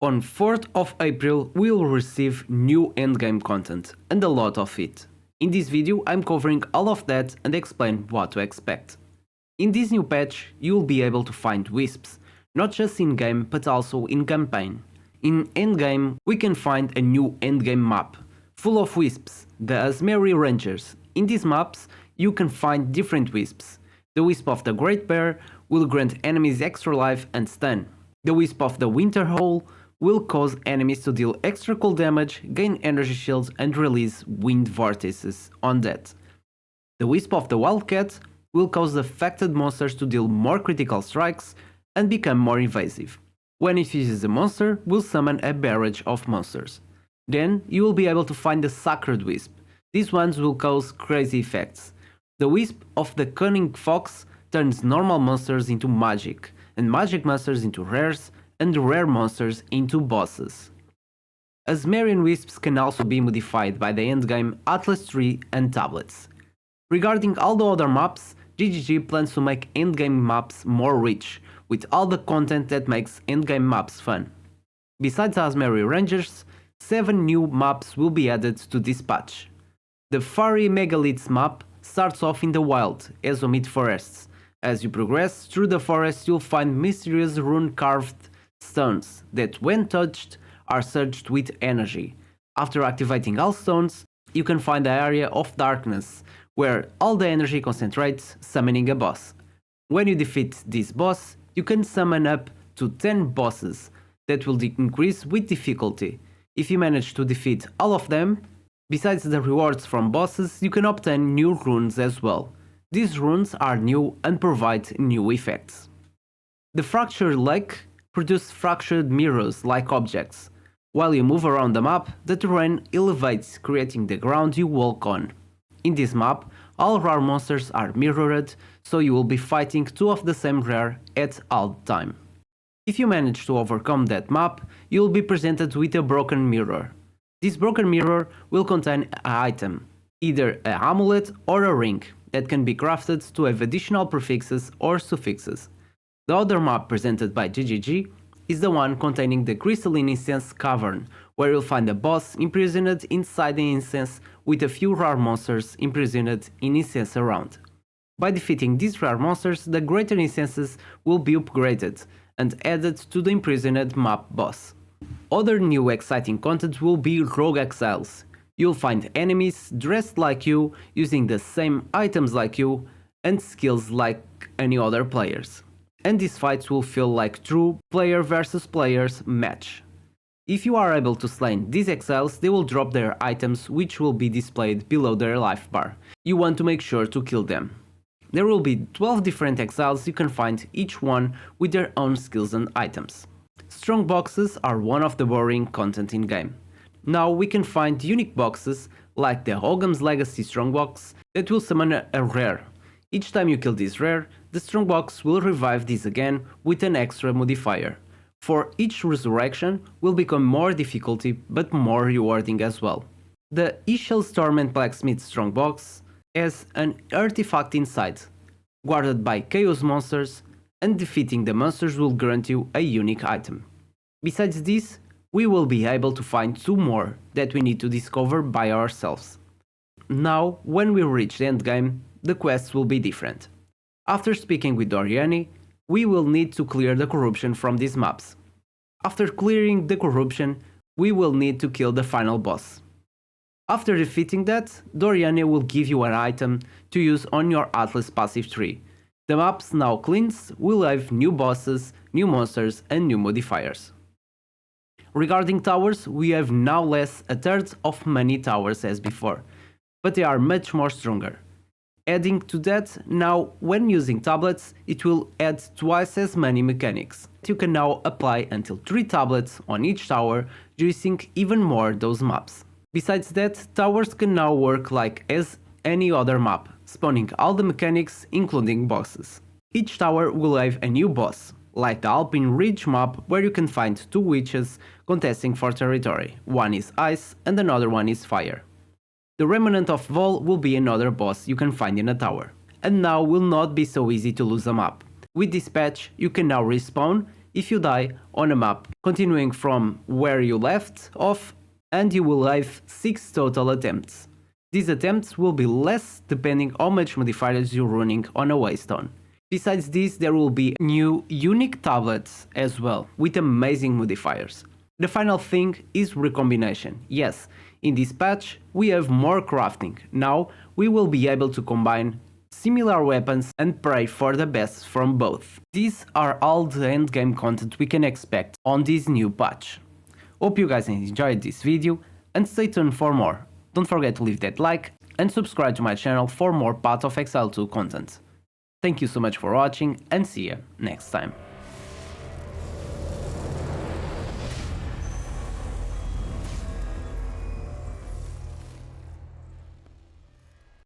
On 4th of April we will receive new endgame content, and a lot of it. In this video I'm covering all of that and explain what to expect. In this new patch you will be able to find wisps, not just in game but also in campaign. In endgame we can find a new endgame map, full of wisps, the Azmeri Rangers. In these maps you can find different wisps. The wisp of the Great Bear will grant enemies extra life and stun. The wisp of the Winter Hole will cause enemies to deal extra cold damage, gain energy shields and release wind vortices on that. The wisp of the Wildcat will cause affected monsters to deal more critical strikes and become more invasive. When it uses a monster, will summon a barrage of monsters. Then you will be able to find the Sacred Wisp. These ones will cause crazy effects. The wisp of the Cunning Fox turns normal monsters into magic, and magic monsters into rares, and rare monsters into bosses. Azmerian wisps can also be modified by the endgame Atlas tree and tablets. Regarding all the other maps, GGG plans to make endgame maps more rich, with all the content that makes endgame maps fun. Besides Azmeri Rangers, 7 new maps will be added to this patch. The Fiery Megaliths map starts off in the wild, Ezomid forests. As you progress through the forest you'll find mysterious rune-carved stones that, when touched, are surged with energy. After activating all stones, you can find the area of darkness, where all the energy concentrates, summoning a boss. When you defeat this boss, you can summon up to 10 bosses that will increase with difficulty. If you manage to defeat all of them, besides the rewards from bosses, you can obtain new runes as well. These runes are new and provide new effects. The Fractured Lake produce fractured mirrors-like objects. While you move around the map, the terrain elevates, creating the ground you walk on. In this map, all rare monsters are mirrored, so you will be fighting 2 of the same rare at all time. If you manage to overcome that map, you will be presented with a broken mirror. This broken mirror will contain an item, either an amulet or a ring, that can be crafted to have additional prefixes or suffixes. The other map presented by GGG is the one containing the Crystalline Incense Cavern, where you'll find a boss imprisoned inside the incense with a few rare monsters imprisoned in incense around. By defeating these rare monsters, the greater incenses will be upgraded and added to the imprisoned map boss. Other new exciting content will be rogue exiles. You'll find enemies dressed like you, using the same items like you, and skills like any other players. And these fights will feel like true player versus players match. If you are able to slay these exiles, they will drop their items, which will be displayed below their life bar. You want to make sure to kill them. There will be 12 different exiles you can find, each one with their own skills and items. Strong boxes are one of the boring content in game. Now we can find unique boxes like the Hogam's Legacy strongbox that will summon a rare. Each time you kill this rare, the strongbox will revive this again with an extra modifier. For each resurrection will become more difficulty but more rewarding as well. The Ishel's Torment Blacksmith strongbox has an artifact inside, guarded by chaos monsters, and defeating the monsters will grant you a unique item. Besides this, we will be able to find 2 more that we need to discover by ourselves. Now, when we reach the endgame, the quests will be different. After speaking with Doriani, we will need to clear the corruption from these maps. After clearing the corruption, we will need to kill the final boss. After defeating that, Doriani will give you an item to use on your Atlas passive tree. The maps now cleansed will have new bosses, new monsters and new modifiers. Regarding towers, we have now less a third of many towers as before, but they are much more stronger. Adding to that, now when using tablets, it will add twice as many mechanics. You can now apply until 3 tablets on each tower, juicing even more those maps. Besides that, towers can now work like as any other map, spawning all the mechanics including bosses. Each tower will have a new boss, like the Alpine Ridge map where you can find 2 witches contesting for territory. One is ice and another one is fire. The Remnant of Vol will be another boss you can find in a tower. And now will not be so easy to lose a map. With this patch you can now respawn if you die on a map, continuing from where you left off, and you will have 6 total attempts. These attempts will be less depending how much modifiers you're running on a waystone. Besides this, there will be new unique tablets as well, with amazing modifiers. The final thing is recombination. Yes, in this patch we have more crafting. Now we will be able to combine similar weapons and pray for the best from both. These are all the endgame content we can expect on this new patch. Hope you guys enjoyed this video and stay tuned for more. Don't forget to leave that like and subscribe to my channel for more Path of Exile 2 content. Thank you so much for watching and see you next time.